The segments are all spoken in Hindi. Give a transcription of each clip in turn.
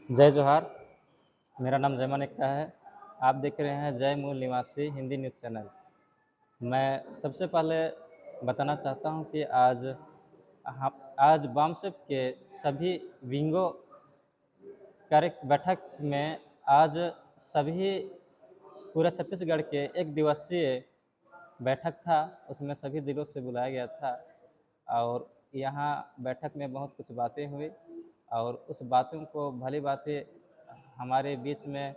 जय जोहार। मेरा नाम जयमान एक्का है। आप देख रहे हैं जय मूल निवासी हिंदी न्यूज़ चैनल। मैं सबसे पहले बताना चाहता हूं कि आज बामसेफ के सभी विंगों कार्य बैठक में आज सभी पूरे छत्तीसगढ़ के एक दिवसीय बैठक था। उसमें सभी जिलों से बुलाया गया था और यहाँ बैठक में बहुत कुछ बातें हुई और उस बातों को भली बातें हमारे बीच में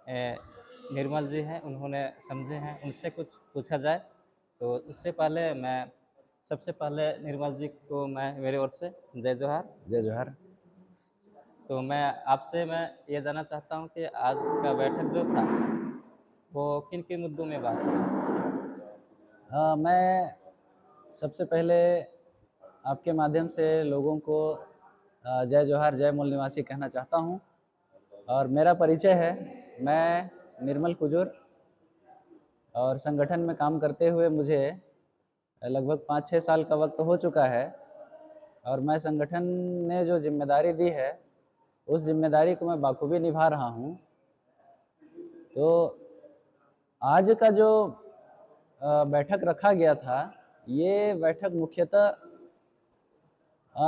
निर्मल जी हैं, उन्होंने समझे हैं, उनसे कुछ पूछा जाए। तो उससे पहले मैं सबसे पहले निर्मल जी को मैं मेरी ओर से जय जोहार। जय जोहार। तो मैं ये जानना चाहता हूँ कि आज का बैठक जो था वो किन किन मुद्दों में बात हुई। मैं सबसे पहले आपके माध्यम से लोगों को जय जोहार जय मूल निवासी कहना चाहता हूं और मेरा परिचय है। मैं निर्मल कुजूर और संगठन में काम करते हुए मुझे लगभग 5-6 साल का वक्त हो चुका है और मैं संगठन ने जो जिम्मेदारी दी है उस जिम्मेदारी को मैं बाखूबी निभा रहा हूं। तो आज का जो बैठक रखा गया था, ये बैठक मुख्यतः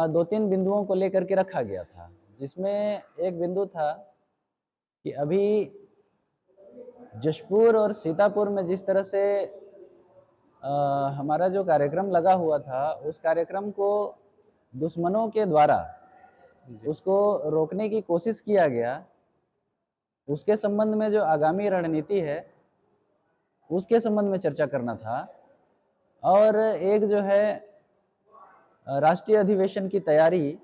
2-3 बिंदुओं को लेकर के रखा गया था, जिसमें एक बिंदु था कि अभी जशपुर और सीतापुर में जिस तरह से हमारा जो कार्यक्रम लगा हुआ था, उस कार्यक्रम को दुश्मनों के द्वारा उसको रोकने की कोशिश किया गया। उसके संबंध में जो आगामी रणनीति है, उसके संबंध में चर्चा करना था और एक जो है राष्ट्रीय अधिवेशन की तैयारी,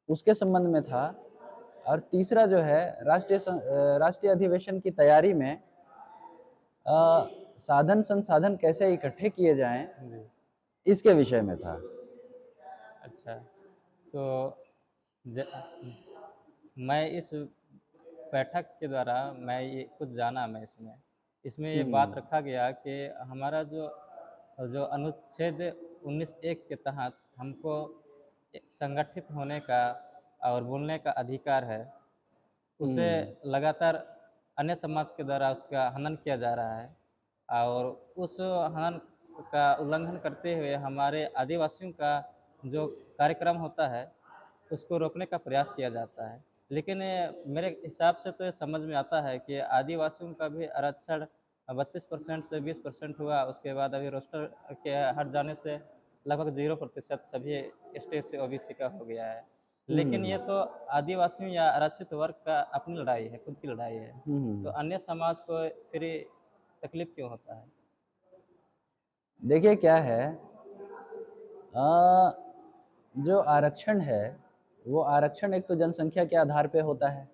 उसके संबंध में था और तीसरा जो है राष्ट्रीय अधिवेशन की तैयारी में साधन संसाधन कैसे इकट्ठे किए जाएं, इसके विषय में था। अच्छा, तो मैं इस बैठक के द्वारा मैं ये कुछ जाना मैं इसमें ये बात रखा गया कि हमारा जो जो अनुच्छेद 19(1) के तहत हमको संगठित होने का और बोलने का अधिकार है, उसे लगातार अन्य समाज के द्वारा उसका हनन किया जा रहा है और उस हनन का उल्लंघन करते हुए हमारे आदिवासियों का जो कार्यक्रम होता है उसको रोकने का प्रयास किया जाता है। लेकिन मेरे हिसाब से तो ये समझ में आता है कि आदिवासियों का भी आरक्षण 32% से 20% हुआ, उसके बाद अभी रोस्टर के हट जाने से लगभग 0% सभी स्टेट से ओबीसी का हो गया है। लेकिन ये तो आदिवासियों या आरक्षित वर्ग का अपनी लड़ाई है, खुद की लड़ाई है, तो अन्य समाज को फिर तकलीफ क्यों होता है? देखिए क्या है, जो आरक्षण है वो आरक्षण एक तो जनसंख्या के आधार पे होता है।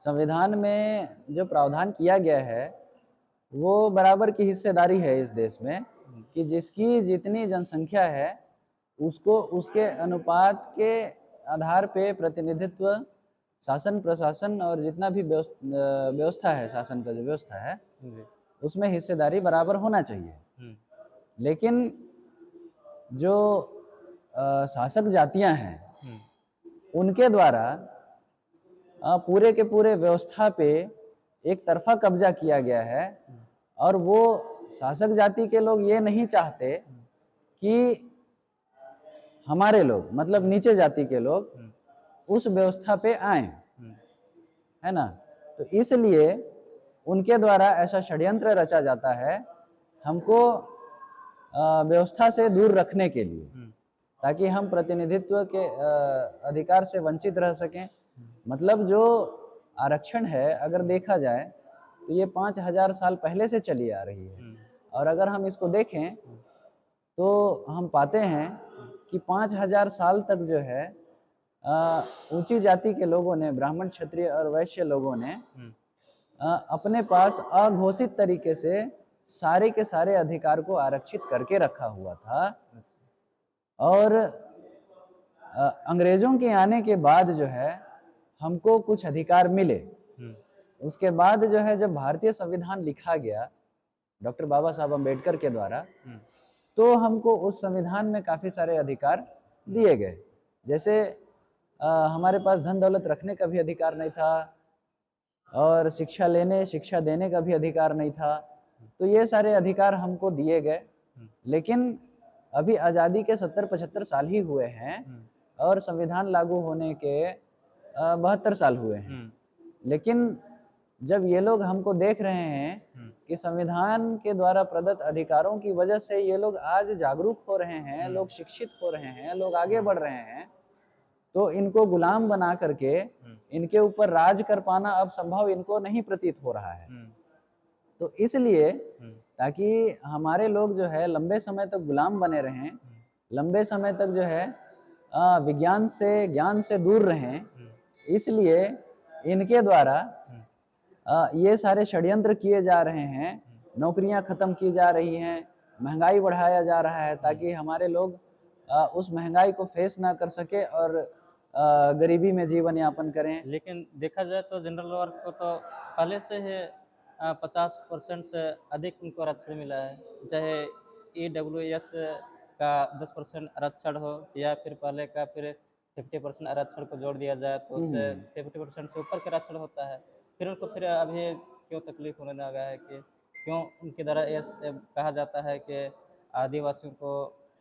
संविधान में जो प्रावधान किया गया है वो बराबर की हिस्सेदारी है इस देश में कि जिसकी जितनी जनसंख्या है उसको उसके अनुपात के आधार पे प्रतिनिधित्व, शासन प्रशासन और जितना भी व्यवस्था है, शासन का जो व्यवस्था है उसमें हिस्सेदारी बराबर होना चाहिए। लेकिन जो शासक जातियां हैं उनके द्वारा पूरे के पूरे व्यवस्था पे एक तरफा कब्जा किया गया है और वो शासक जाति के लोग ये नहीं चाहते कि हमारे लोग, मतलब नीचे जाति के लोग उस व्यवस्था पे आए, है ना। तो इसलिए उनके द्वारा ऐसा षड्यंत्र रचा जाता है हमको व्यवस्था से दूर रखने के लिए, ताकि हम प्रतिनिधित्व के अधिकार से वंचित रह सकें। मतलब जो आरक्षण है अगर देखा जाए तो ये 5000 साल पहले से चली आ रही है और अगर हम इसको देखें तो हम पाते हैं कि 5000 साल तक जो है ऊंची जाति के लोगों ने, ब्राह्मण, क्षत्रिय और वैश्य लोगों ने अपने पास अघोषित तरीके से सारे के सारे अधिकार को आरक्षित करके रखा हुआ था और अंग्रेजों के आने के बाद जो है हमको कुछ अधिकार मिले। उसके बाद जो है जब भारतीय संविधान लिखा गया डॉक्टर बाबा साहब अम्बेडकर के द्वारा, तो हमको उस संविधान में काफी सारे अधिकार दिए गए। जैसे हमारे पास धन दौलत रखने का भी अधिकार नहीं था, और शिक्षा लेने शिक्षा देने का भी अधिकार नहीं था। तो ये सारे अधिकार हमको दिए गए, लेकिन अभी आज़ादी के 70-75 साल ही हुए हैं और संविधान लागू होने के 72 साल हुए हैं। लेकिन जब ये लोग हमको देख रहे हैं कि संविधान के द्वारा प्रदत्त अधिकारों की वजह से ये लोग आज जागरूक हो रहे हैं, लोग शिक्षित हो रहे हैं, लोग आगे बढ़ रहे हैं, तो इनको गुलाम बना करके इनके ऊपर राज कर पाना अब संभव इनको नहीं प्रतीत हो रहा है। तो इसलिए ताकि हमारे लोग जो है लंबे समय तक गुलाम बने रहें, लंबे समय तक जो है विज्ञान से ज्ञान से दूर रहें, इसलिए इनके द्वारा ये सारे षड्यंत्र किए जा रहे हैं, नौकरियां खत्म की जा रही हैं, महंगाई बढ़ाया जा रहा है ताकि हमारे लोग उस महंगाई को फेस ना कर सके और गरीबी में जीवन यापन करें। लेकिन देखा जाए तो जनरल वर्ग को तो पहले से ही 50% से अधिक उनको आरक्षण मिला है, चाहे EWS का 10% आरक्षण हो या फिर पहले का फिर 50% आरक्षण को जोड़ दिया जाए तो उससे 50% से ऊपर का आरक्षण होता है। फिर उनको फिर अभी क्यों तकलीफ होने लगा है कि क्यों उनके द्वारा ये कहा जाता है कि आदिवासियों को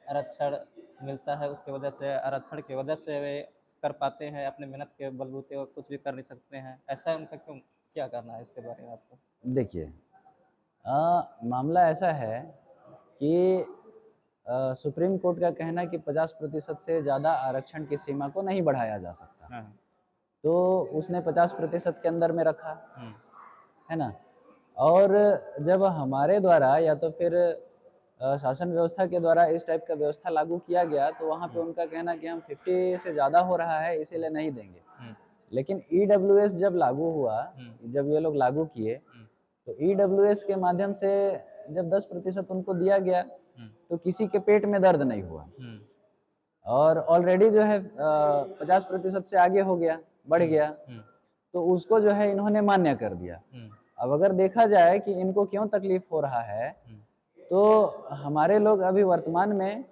आरक्षण मिलता है, उसकी वजह से आरक्षण की वजह से वे कर पाते हैं, अपने मेहनत के बलबूते और कुछ भी कर नहीं सकते हैं। ऐसा उनका क्यों, क्या करना है इसके बारे में आपको? देखिए, मामला ऐसा है कि सुप्रीम कोर्ट का कहना है कि 50% से ज़्यादा आरक्षण की सीमा को नहीं बढ़ाया जा सकता। हाँ। तो उसने 50% के अंदर में रखा, हुँ, है ना? और जब हमारे द्वारा या तो फिर शासन व्यवस्था के द्वारा इस टाइप का व्यवस्था लागू किया गया, तो वहाँ पे उनका कहना कि हम 50 से ज़्यादा हो रहा है इसीलिए नहीं देंगे। हुँ, लेकिन EWS जब लागू हुआ, जब ये लोग लागू किए, तो EWS के माध्यम से जब 10% उनको दिया गया, तो किसी के पेट में दर्द नहीं हुआ। और ऑलरेडी जो है 50% से आगे हो गया, बढ़ गया, तो उसको जो है इन्होंने मान्य कर दिया। अब अगर देखा जाए कि इनको क्यों तकलीफ हो रहा है, तो हमारे लोग अभी वर्तमान में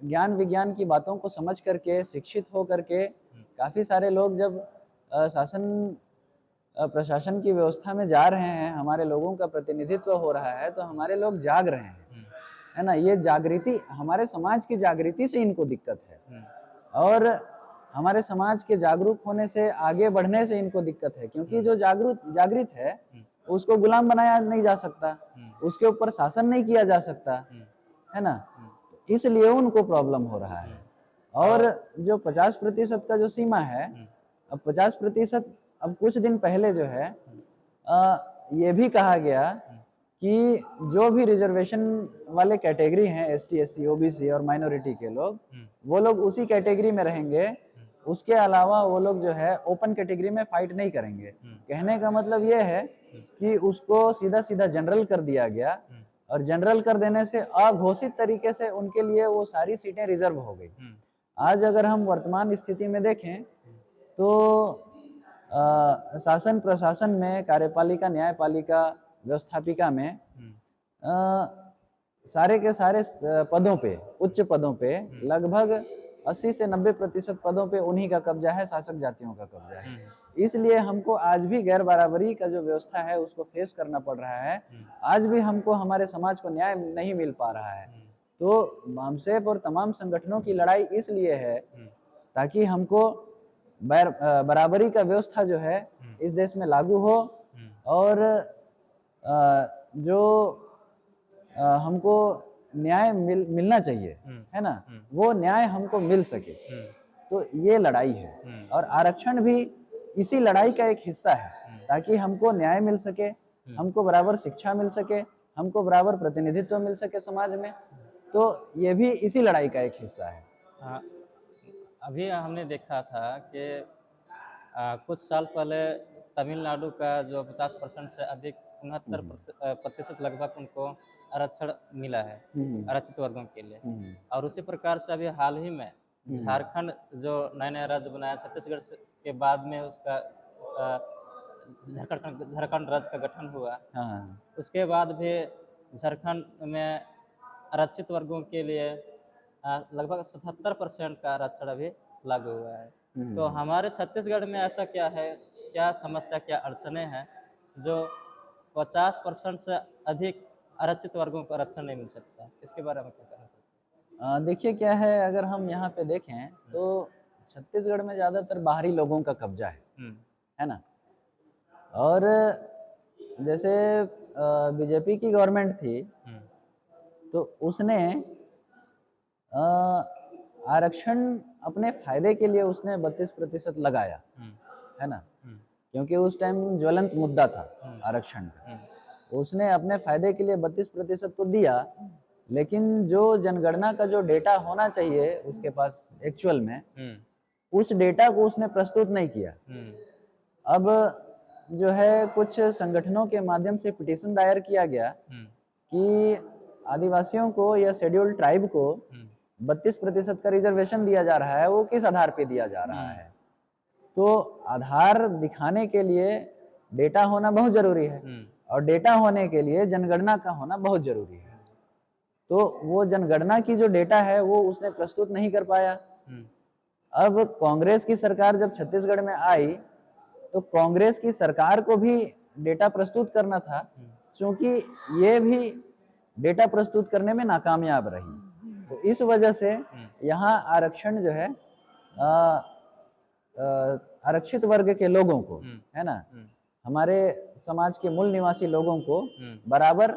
ज्ञान विज्ञान की बातों को समझ करके, शिक्षित हो करके, काफ़ी सारे लोग जब प्रशासन की व्यवस्था में जा रहे हैं, हमारे लोगों का प्रतिनिधित्व हो रहा है, तो हमारे लोग जाग रहे हैं, है ना? ये जागृति, हमारे समाज की जागृति से इनको दिक्कत है, और हमारे समाज के जागरूक होने से, आगे बढ़ने से इनको दिक्कत है, क्योंकि जो जागृत है उसको गुलाम बनाया नहीं जा सकता, उसके ऊपर शासन नहीं किया जा सकता, है ना? इसलिए उनको प्रॉब्लम हो रहा है। और जो 50% का जो सीमा है, अब 50%, अब कुछ दिन पहले जो है ये भी कहा गया कि जो भी रिजर्वेशन वाले कैटेगरी हैं, ST, SC, OBC और माइनॉरिटी के लोग, वो लोग उसी कैटेगरी में रहेंगे, उसके अलावा वो लोग जो है ओपन कैटेगरी में फाइट नहीं करेंगे। कहने का मतलब ये है कि उसको सीधा सीधा जनरल कर दिया गया, और जनरल कर देने से अघोषित तरीके से उनके लिए वो सारी सीटें रिजर्व हो गई। आज अगर हम वर्तमान स्थिति में देखें तो शासन प्रशासन में, कार्यपालिका, न्यायपालिका, व्यवस्थापिका में सारे के सारे पदों पे, उच्च पदों पे लगभग 80 से 90% पदों पे उन्हीं का कब्जा है, शासक जातियों का कब्जा है। इसलिए हमको आज भी गैर बराबरी का जो व्यवस्था है उसको फेस करना पड़ रहा है। आज भी हमको हमारे समाज को न्याय नहीं मिल पा रहा है। तो मामसेप और तमाम संगठनों की लड़ाई इसलिए है ताकि हमको बराबरी का व्यवस्था जो है इस देश में लागू हो, और जो हमको न्याय मिलना चाहिए, है ना, वो न्याय हमको मिल सके। तो ये लड़ाई है, और आरक्षण भी इसी लड़ाई का एक हिस्सा है, ताकि हमको न्याय मिल सके, हमको बराबर शिक्षा मिल सके, हमको बराबर प्रतिनिधित्व मिल सके समाज में। तो ये भी इसी लड़ाई का एक हिस्सा है। हाँ, अभी हमने देखा था कि कुछ साल पहले तमिलनाडु का जो 50% से अधिक 69% लगभग उनको आरक्षण मिला है, आरक्षित वर्गों के लिए। और उसी प्रकार से अभी हाल ही में झारखंड जो नया राज्य बनाया, छत्तीसगढ़ के बाद में उसका झारखंड राज्य का गठन हुआ। हाँ, उसके बाद भी झारखंड में आरक्षित वर्गों के लिए लगभग 77% का आरक्षण अभी लागू हुआ है। तो हमारे छत्तीसगढ़ में ऐसा क्या है, क्या समस्या, क्या अड़चनें हैं जो 50% से अधिक आरक्षित वर्गों को आरक्षण नहीं मिल सकता? इसके बारे में क्या कहना चाहते देखिए क्या है, अगर हम यहाँ पे देखें तो छत्तीसगढ़ में ज़्यादातर बाहरी लोगों का कब्जा हैं? है ना। और जैसे बीजेपी की गवर्नमेंट थी तो उसने आरक्षण अपने फायदे के लिए उसने 32% लगाया, है ना, क्योंकि उस टाइम ज्वलंत मुद्दा था आरक्षण का। उसने अपने फायदे के लिए 32% तो दिया, लेकिन जो जनगणना का जो डेटा होना चाहिए उसके पास एक्चुअल में, उस डेटा को उसने प्रस्तुत नहीं किया। अब जो है कुछ संगठनों के माध्यम से पिटीशन दायर किया गया कि आदिवासियों को या शेड्यूल्ड ट्राइब को 32% का रिजर्वेशन दिया जा रहा है, वो किस आधार पे दिया जा रहा है। तो आधार दिखाने के लिए डेटा होना बहुत जरूरी है, और डेटा होने के लिए जनगणना का होना बहुत जरूरी है। तो वो जनगणना की जो डेटा है वो उसने प्रस्तुत नहीं कर पाया। अब कांग्रेस की सरकार जब छत्तीसगढ़ में आई तो कांग्रेस की सरकार को भी डेटा प्रस्तुत करना था, क्योंकि ये भी डेटा प्रस्तुत करने में नाकामयाब रही। तो इस वजह से यहाँ आरक्षण जो है आरक्षित वर्ग के लोगों को, है ना, हमारे समाज के मूल निवासी लोगों को बराबर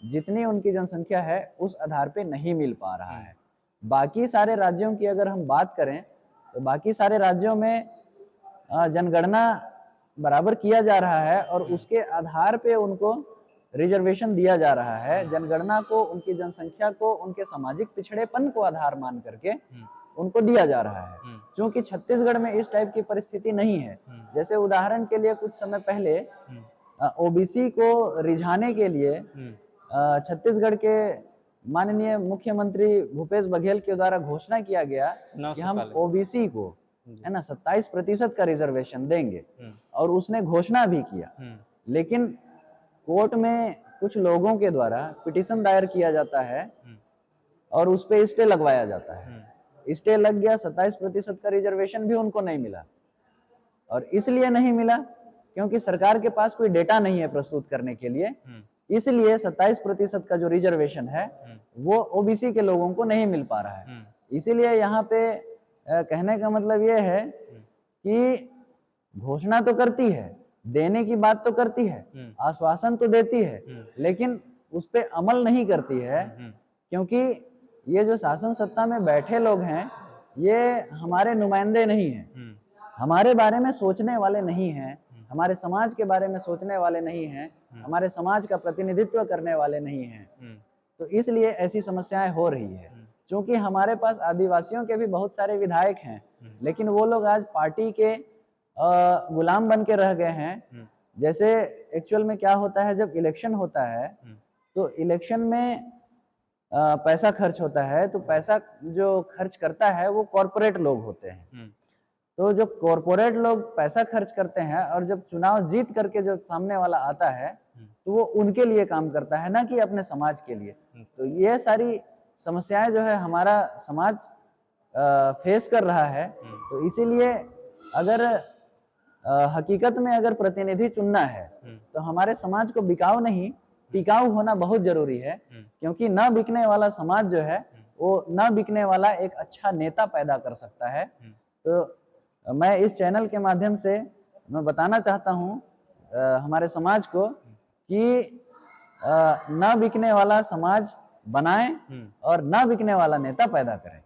जितनी उनकी जनसंख्या है उस आधार पे नहीं मिल पा रहा है। बाकी सारे राज्यों की अगर हम बात करें तो बाकी सारे राज्यों में जनगणना बराबर किया जा रहा है और उसके आधार पे उनको रिजर्वेशन दिया जा रहा है। जनगणना को उनकी जनसंख्या को उनके सामाजिक पिछड़ेपन को आधार मान करके उनको दिया जा रहा है, क्योंकि छत्तीसगढ़ में इस टाइप की परिस्थिति नहीं है। जैसे उदाहरण के लिए कुछ समय पहले ओबीसी को रिझाने के लिए छत्तीसगढ़ के माननीय मुख्यमंत्री भूपेश बघेल के द्वारा घोषणा किया गया कि हम ओबीसी को, है ना, 27% का रिजर्वेशन देंगे, और उसने घोषणा भी किया। लेकिन कोर्ट में कुछ लोगों के द्वारा पिटीशन दायर किया जाता है और उस पे स्टे लगवाया जाता है। स्टे लग गया, 27% का रिजर्वेशन भी उनको नहीं मिला। और इसलिए नहीं मिला क्योंकि सरकार के पास कोई डेटा नहीं है प्रस्तुत करने के लिए, इसलिए 27% का जो रिजर्वेशन है वो ओबीसी के लोगों को नहीं मिल पा रहा है। इसीलिए यहाँ पे कहने का मतलब ये है कि घोषणा तो करती है, देने की बात तो करती है, आश्वासन तो देती है, लेकिन उस पे अमल नहीं करती है, क्योंकि ये जो शासन सत्ता में बैठे लोग हैं ये हमारे नुमाइंदे नहीं हैं, हमारे बारे में सोचने वाले नहीं हैं, हमारे समाज के बारे में सोचने वाले नहीं हैं, हमारे समाज का प्रतिनिधित्व करने वाले नहीं हैं। तो इसलिए ऐसी समस्याएं हो रही है। क्योंकि हमारे पास आदिवासियों के भी बहुत सारे विधायक हैं, लेकिन वो लोग आज पार्टी के गुलाम बन के रह गए हैं। जैसे एक्चुअल में क्या होता है, जब इलेक्शन होता है तो इलेक्शन में पैसा खर्च होता है, तो पैसा जो खर्च करता है वो कॉरपोरेट लोग होते हैं। तो जब कॉरपोरेट लोग पैसा खर्च करते हैं और जब चुनाव जीत करके जब सामने वाला आता है तो वो उनके लिए काम करता है, ना कि अपने समाज के लिए। तो ये सारी समस्याएं जो है हमारा समाज फेस कर रहा है। तो इसीलिए अगर हकीकत में अगर प्रतिनिधि चुनना है तो हमारे समाज को बिकाऊ नहीं, टिकाऊ होना बहुत जरूरी है, क्योंकि न बिकने वाला समाज जो है वो न बिकने वाला एक अच्छा नेता पैदा कर सकता है। तो मैं इस चैनल के माध्यम से मैं बताना चाहता हूँ हमारे समाज को कि न बिकने वाला समाज बनाएं और न बिकने वाला नेता पैदा करें।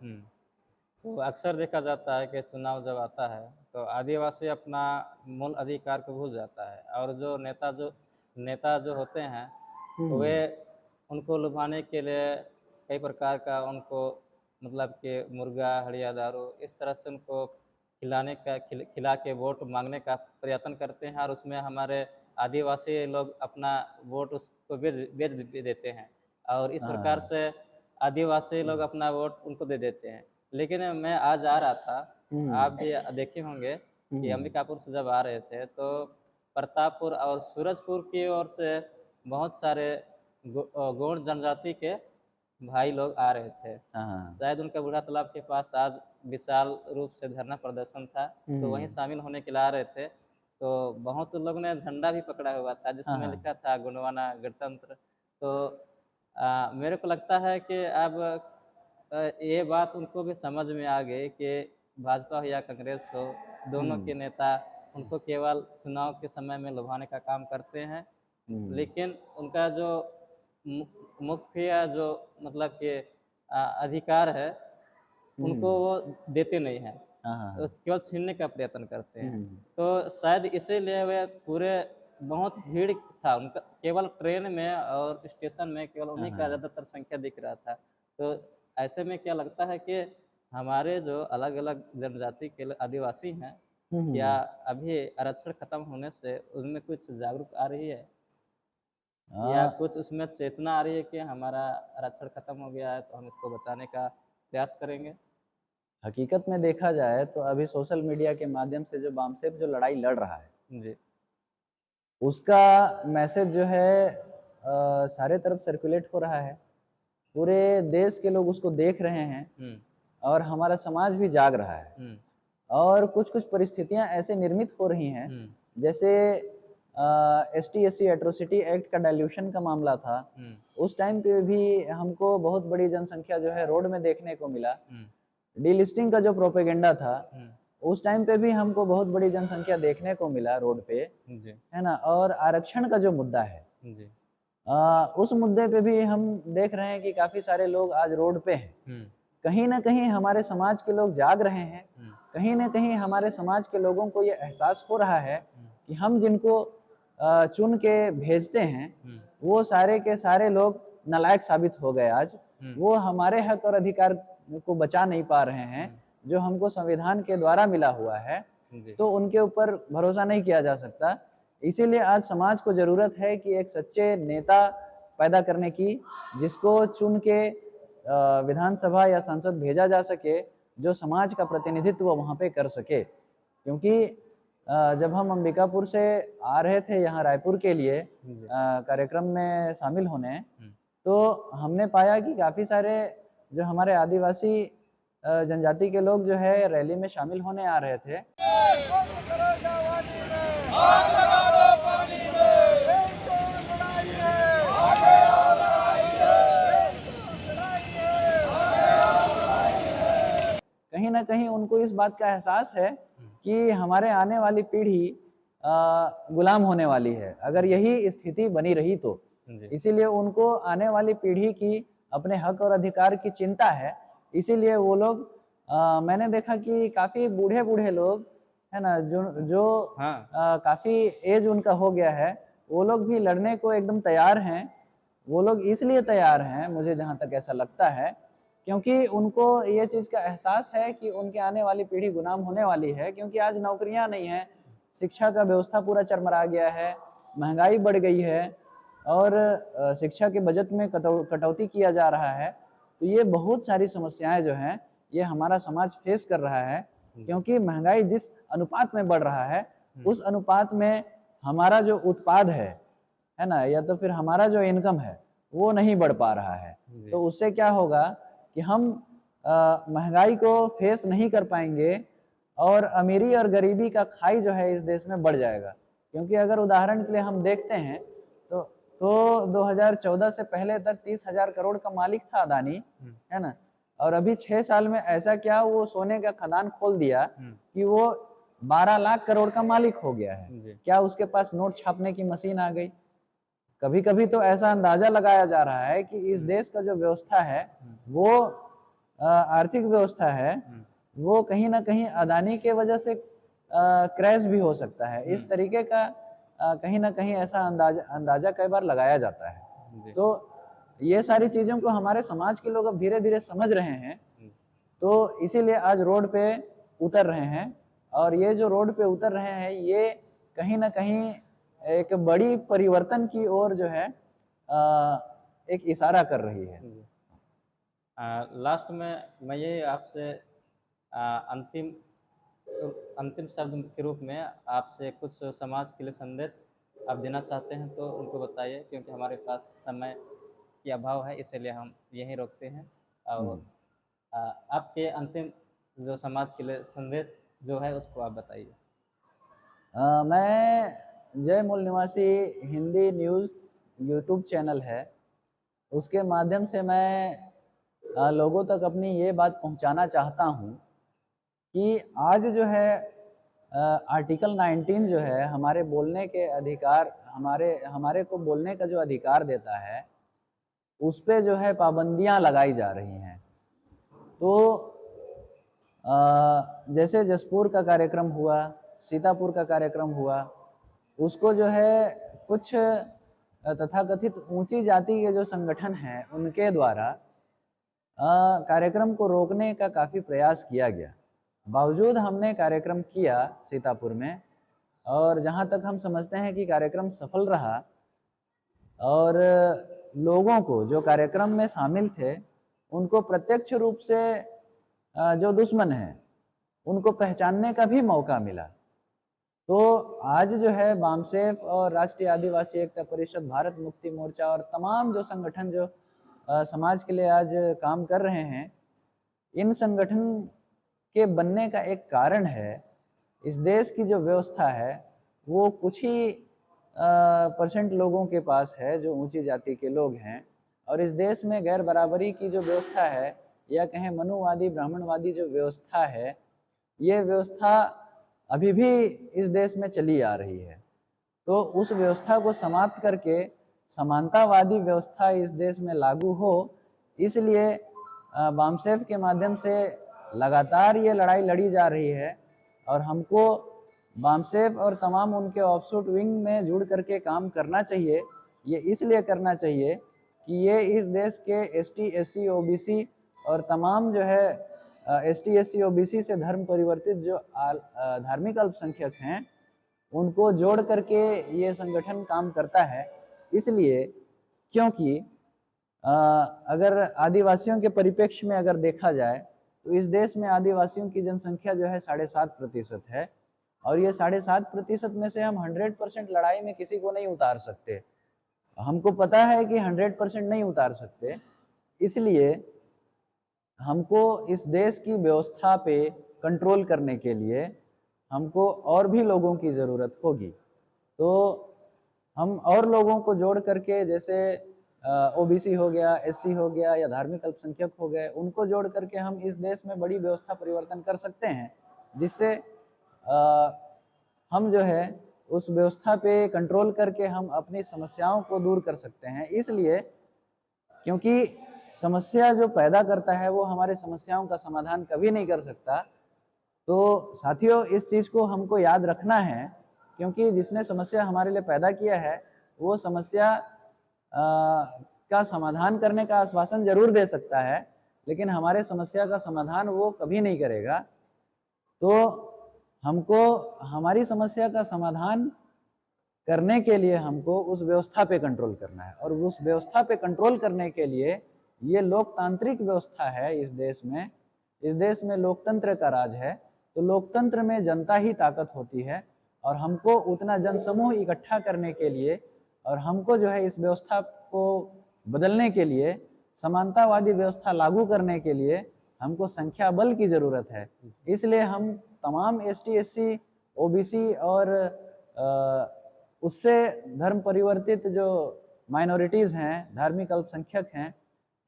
तो अक्सर देखा जाता है कि चुनाव जब आता है तो आदिवासी अपना मूल अधिकार को भूल जाता है, और जो नेता जो होते हैं वे उनको लुभाने के लिए कई प्रकार का उनको मतलब कि मुर्गा, हड़िया दारू, इस तरह से उनको खिला के वोट मांगने का प्रयत्न करते हैं, और उसमें हमारे आदिवासी लोग अपना वोट उसको बेच देते हैं, और इस प्रकार से आदिवासी लोग अपना वोट उनको दे देते हैं। लेकिन मैं आज आ रहा था, आप भी देखे होंगे कि अंबिकापुर से जब आ रहे थे तो प्रतापपुर और सूरजपुर की ओर से बहुत सारे गौड़ जनजाति के भाई लोग आ रहे थे। हाँ, हाँ। शायद उनका बूढ़ा तालाब के पास आज विशाल रूप से धरना प्रदर्शन था, तो वहीं शामिल होने के लिए आ रहे थे। तो बहुत लोग ने झंडा भी पकड़ा हुआ था हाँ, जिसमें हाँ। लिखा था गुणवाना गणतंत्र। तो मेरे को लगता है कि अब ये बात उनको भी समझ में आ गई कि भाजपा हो या कांग्रेस हो, दोनों के नेता उनको केवल चुनाव के समय में लुभाने का काम करते हैं। हुँ। लेकिन उनका जो मु मुख्य जो मतलब कि अधिकार है, उनको हुँ। वो देते नहीं हैं। हाँ, हाँ, हाँ। केवल छीनने का प्रयत्न करते हैं। हुँ। तो शायद इसीलिए वे पूरे बहुत भीड़ था उनका, केवल ट्रेन में और स्टेशन में केवल हाँ, उन्हीं का हाँ। ज़्यादातर संख्या दिख रहा था। तो ऐसे में क्या लगता है कि हमारे जो अलग-अलग जनजाति के आदिवासी हैं, हुँ, हुँ, क्या हुँ। अभी आरक्षण खत्म होने से उनमें कुछ जागरूक आ रही है? या अ, कुछ उसमें चेतना आ रही है कि हमारा आरक्षण खत्म हो गया है, तो हम इसको बचाने का प्रयास करेंगे? हकीकत में देखा जाए तो अभी सोशल मीडिया के माध्यम से जो वामसेप जो लड़ाई लड़ रहा है, जी। उसका मैसेज जो है सारे तरफ सर्कुलेट हो रहा है। पूरे देश के लोग उसको देख रहे हैं हुँ, और हमारा समाज भी जाग रहा है। हुँ, और कुछ-कुछ परिस्थितियाँ ऐसे निर्मित हो रही हैं, हुँ, जैसे एसटी-एससी एट्रोसिटी एक्ट का डाइल्यूशन का मामला था। हुँ, उस टाइम पे भी हमको बहुत बड़ी जनसंख्या जो है रोड में देखने को मिला। हुँ, डीलिस्टिंग का जो प्रोपेगेंडा था, हुँ, उस टाइम पे भी हमको बहुत बड़ी जनसंख्या देखने को मिला रोड पे, जी, है ना? और आरक्षण का जो मुद्दा है, जी, उस मुद्दे पे भी हम देख रहे हैं कि काफ़ी सारे लोग आज रोड पे हैं। हुँ, कहीं न कहीं हमारे समाज के लोग जाग रहे हैं। हुँ, कहीं न कहीं हमारे समाज के लोगों को ये एहसास हो रहा है हुँ, कि हम जिनको चुन के भेजते हैं, हुँ, वो सारे के सारे लोग नालायक साबित हो गए आज। हुँ, वो हमारे हक और अधिकार को बचा नहीं पा रहे हैं, हुँ, जो हमको संविधान के द्वारा मिला हुआ है, जी, तो उनके ऊपर भरोसा नहीं किया जा सकता। इसीलिए आज समाज को ज़रूरत है कि एक सच्चे नेता पैदा करने की, जिसको चुन के विधानसभा या संसद भेजा जा सके, जो समाज का प्रतिनिधित्व वहाँ पे कर सके। क्योंकि जब हम अंबिकापुर से आ रहे थे यहाँ रायपुर के लिए जी, कार्यक्रम में शामिल होने, हुँ, तो हमने पाया कि काफ़ी सारे जो हमारे आदिवासी जनजाति के लोग जो है रैली में शामिल होने आ रहे थे। कहीं न कहीं उनको इस बात का एहसास है हुँ, कि हमारे आने वाली पीढ़ी गुलाम होने वाली है, अगर जी, यही स्थिति बनी रही तो। जी, इसीलिए उनको आने वाली पीढ़ी की अपने हक और अधिकार की चिंता है, इसीलिए वो लोग मैंने देखा कि काफ़ी बूढ़े-बूढ़े लोग, है ना? जो हाँ, काफ़ी एज उनका हो गया है, वो लोग भी लड़ने को एकदम तैयार हैं। वो लोग इसलिए तैयार हैं, मुझे जहाँ तक ऐसा लगता है, क्योंकि उनको ये चीज़ का एहसास है कि उनके आने वाली पीढ़ी गुलाम होने वाली है, क्योंकि आज नौकरियाँ नहीं हैं, शिक्षा का व्यवस्था पूरा चरमरा गया है, महँगाई बढ़ गई है और शिक्षा के बजट में कटौती किया जा रहा है। तो ये बहुत सारी समस्याएँ जो हैं, ये हमारा समाज फेस कर रहा है, जी, क्योंकि महँगाई जिस अनुपात में बढ़ रहा है, हुँ, उस अनुपात में हमारा जो उत्पाद है ना? या तो फिर हमारा जो इनकम है, वो नहीं बढ़ पा रहा है। जी, तो उससे क्या होगा कि हम महँगाई को फेस नहीं कर पाएँगे और अमीरी और गरीबी का खाई जो है इस देश में बढ़ जाएगा। क्योंकि अगर उदाहरण के लिए हम देखते हैं तो 2014 से पहले तक 30,000 करोड़ का मालिक था अदानी, हुँ, है ना? और अभी 6 साल में ऐसा क्या वो सोने का खदान खोल दिया हुँ, कि वो 12 लाख करोड़ का मालिक हो गया है। जी, क्या उसके पास नोट छापने की मशीन आ गई? कभी-कभी तो ऐसा अंदाज़ा लगाया जा रहा है कि इस हुँ, देश का जो व्यवस्था है, हुँ, वो आर्थिक व्यवस्था है, हुँ, वो कहीं न कहीं अदानी के वजह से क्रैश भी हो सकता है। हुँ, इस तरीके का कहीं न कहीं ऐसा अंदाज़ा कई बार लगाया जाता है। जी, तो ये सारी चीज़ों को हमारे समाज के लोग अब धीरे-धीरे समझ रहे हैं, हुँ, तो इसीलिए आज रोड पे उतर रहे हैं और ये जो रोड पे उतर रहे हैं, ये कहीं न कहीं एक बड़ी परिवर्तन की ओर जो है एक इशारा कर रही है। जी। लास्ट में मैं ये आपसे अंतिम अंतिम शब्द के रूप में आपसे कुछ समाज के लिए संदेश आप देना चाहते हैं तो उनको बताइए क्योंकि हमारे पास समय की की अभाव है, इसीलिए हम यहीं रोकते हैं। और हम्म। आपके अंतिम जो समाज के लिए संदेश जो है उसको आप बताइए। मैं जय मूल निवासी हिंदी न्यूज़ यूट्यूब चैनल है, उसके माध्यम से मैं लोगों तक अपनी ये बात पहुंचाना चाहता हूं कि आज जो है आर्टिकल 19 जो है हमारे बोलने के अधिकार, हमारे हमारे को बोलने का जो अधिकार देता है, उस पे जो है पाबंदियां लगाई जा रही हैं। तो जैसे जसपुर का कार्यक्रम हुआ, सीतापुर का कार्यक्रम हुआ, उसको जो है कुछ तथाकथित ऊंची जाति के जो संगठन हैं उनके द्वारा कार्यक्रम को रोकने का काफ़ी प्रयास किया गया। बावजूद हमने कार्यक्रम किया सीतापुर में, और जहाँ तक हम समझते हैं कि कार्यक्रम सफल रहा, और लोगों को जो कार्यक्रम में शामिल थे उनको प्रत्यक्ष रूप से जो दुश्मन हैं उनको पहचानने का भी मौका मिला। तो आज जो है बामसेफ और राष्ट्रीय आदिवासी एकता परिषद, भारत मुक्ति मोर्चा और तमाम जो संगठन जो समाज के लिए आज काम कर रहे हैं, इन संगठन के बनने का एक कारण है, इस देश की जो व्यवस्था है वो कुछ ही परसेंट लोगों के पास है जो ऊंची जाति के लोग हैं, और इस देश में गैर बराबरी की जो व्यवस्था है, या कहें मनुवादी ब्राह्मणवादी जो व्यवस्था है, ये व्यवस्था अभी भी इस देश में चली आ रही है। तो उस व्यवस्था को समाप्त करके समानतावादी व्यवस्था इस देश में लागू हो, इसलिए बामसेफ के माध्यम से लगातार ये लड़ाई लड़ी जा रही है। और हमको बामसेफ और तमाम उनके ऑफशूट विंग में जुड़ करके काम करना चाहिए। ये इसलिए करना चाहिए कि ये इस देश के एसटी, एससी, ओबीसी और तमाम जो है एसटी, एससी, ओबीसी से धर्म परिवर्तित जो धार्मिक अल्पसंख्यक हैं, उनको जोड़ करके ये संगठन काम करता है। इसलिए क्योंकि अगर आदिवासियों के परिप्रेक्ष्य में अगर देखा जाए तो इस देश में आदिवासियों की जनसंख्या जो है 7.5% है, और ये 7.5% में से हम 100% लड़ाई में किसी को नहीं उतार सकते। हमको पता है कि 100% नहीं उतार सकते, इसलिए हमको इस देश की व्यवस्था पे कंट्रोल करने के लिए हमको और भी लोगों की ज़रूरत होगी। तो हम और लोगों को जोड़ करके, जैसे ओबीसी हो गया, एससी हो गया, या धार्मिक अल्पसंख्यक हो गए, उनको जोड़ करके हम इस देश में बड़ी व्यवस्था परिवर्तन कर सकते हैं, जिससे हम जो है उस व्यवस्था पे कंट्रोल करके हम अपनी समस्याओं को दूर कर सकते हैं। इसलिए क्योंकि समस्या जो पैदा करता है वो हमारे समस्याओं का समाधान कभी नहीं कर सकता। तो साथियों, इस चीज़ को हमको याद रखना है, क्योंकि जिसने समस्या हमारे लिए पैदा किया है वो समस्या का समाधान करने का आश्वासन जरूर दे सकता है, लेकिन हमारे समस्या का समाधान वो कभी नहीं करेगा। तो हमको हमारी समस्या का समाधान करने के लिए हमको उस व्यवस्था पे कंट्रोल करना है, और उस व्यवस्था पे कंट्रोल करने के लिए ये लोकतांत्रिक व्यवस्था है इस देश में। इस देश में लोकतंत्र का राज है, तो लोकतंत्र में जनता ही ताकत होती है, और हमको उतना जनसमूह इकट्ठा करने के लिए और हमको जो है इस व्यवस्था को बदलने के लिए, समानतावादी व्यवस्था लागू करने के लिए हमको संख्या बल की ज़रूरत है। इसलिए हम तमाम एसटी, एससी, ओबीसी और उससे धर्म परिवर्तित जो माइनॉरिटीज़ हैं, धार्मिक अल्पसंख्यक हैं,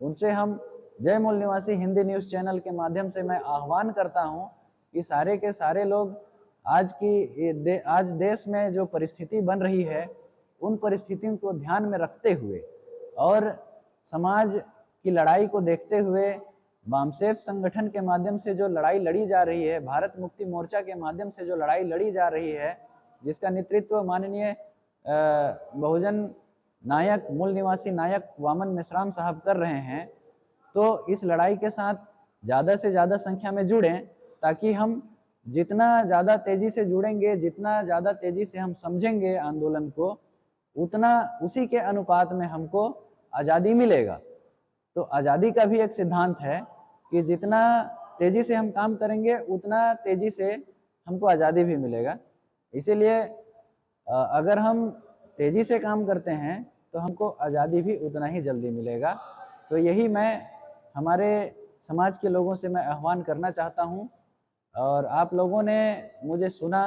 उनसे हम जय मूल निवासी हिंदी न्यूज़ चैनल के माध्यम से मैं आह्वान करता हूं कि सारे के सारे लोग आज देश में जो परिस्थिति बन रही है, उन परिस्थितियों को ध्यान में रखते हुए और समाज की लड़ाई को देखते हुए, बामसेफ संगठन के माध्यम से जो लड़ाई लड़ी जा रही है, भारत मुक्ति मोर्चा के माध्यम से जो लड़ाई लड़ी जा रही है, जिसका नेतृत्व माननीय बहुजन नायक, मूल निवासी नायक वामन मेश्राम साहब कर रहे हैं, तो इस लड़ाई के साथ ज़्यादा से ज़्यादा संख्या में जुड़ें, ताकि हम जितना ज़्यादा तेज़ी से जुड़ेंगे, जितना ज़्यादा तेज़ी से हम समझेंगे आंदोलन को, उतना उसी के अनुपात में हमको आज़ादी मिलेगा। तो आज़ादी का भी एक सिद्धांत है कि जितना तेज़ी से हम काम करेंगे उतना तेज़ी से हमको आज़ादी भी मिलेगा। इसीलिए अगर हम तेज़ी से काम करते हैं तो हमको आज़ादी भी उतना ही जल्दी मिलेगा। तो यही मैं हमारे समाज के लोगों से मैं आह्वान करना चाहता हूँ, और आप लोगों ने मुझे सुना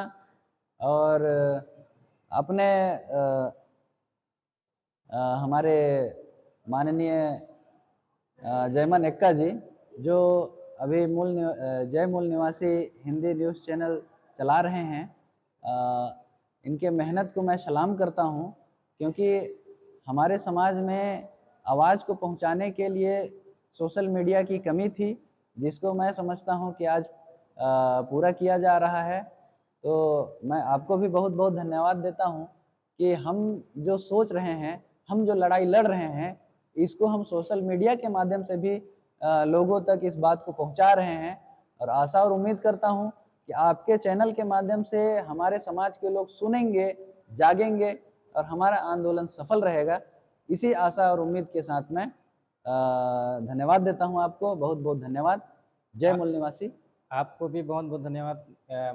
और अपने हमारे माननीय जयमन एक्का जी, जो अभी जय मूल निवासी हिंदी न्यूज़ चैनल चला रहे हैं, इनके मेहनत को मैं सलाम करता हूँ, क्योंकि हमारे समाज में आवाज़ को पहुँचाने के लिए सोशल मीडिया की कमी थी, जिसको मैं समझता हूँ कि आज पूरा किया जा रहा है। तो मैं आपको भी बहुत बहुत धन्यवाद देता हूँ कि हम जो सोच रहे हैं, हम जो लड़ाई लड़ रहे हैं, इसको हम सोशल मीडिया के माध्यम से भी लोगों तक इस बात को पहुंचा रहे हैं। और आशा और उम्मीद करता हूं कि आपके चैनल के माध्यम से हमारे समाज के लोग सुनेंगे, जागेंगे और हमारा आंदोलन सफल रहेगा। इसी आशा और उम्मीद के साथ मैं धन्यवाद देता हूं आपको। बहुत बहुत धन्यवाद। जय मूल निवासी। आपको भी बहुत बहुत धन्यवाद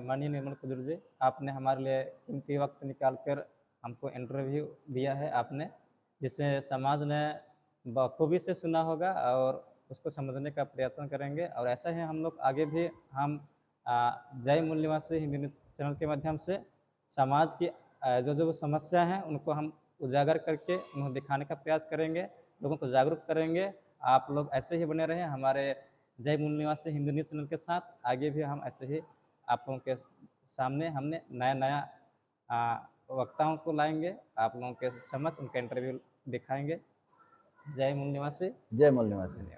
माननीय निर्मल कुजूर जी, आपने हमारे लिए कीमती वक्त निकाल कर हमको इंटरव्यू दिया है आपने, जिससे समाज ने बखूबी से सुना होगा और उसको समझने का प्रयत्न करेंगे। और ऐसा ही हम लोग आगे भी हम जय मूल निवासी हिंदी न्यूज़ चैनल के माध्यम से समाज की जो जो समस्या हैं उनको हम उजागर करके उन्हें दिखाने का प्रयास करेंगे, लोगों को जागरूक करेंगे। आप लोग ऐसे ही बने रहें हमारे जय मूल निवासी हिंदी न्यूज़ चैनल के साथ। आगे भी हम ऐसे ही आप लोगों के सामने हमने नया वक्ताओं को लाएंगे, आप लोगों के समक्ष उनका इंटरव्यू दिखाएंगे। जय मूल निवासी। जय मूल निवासी।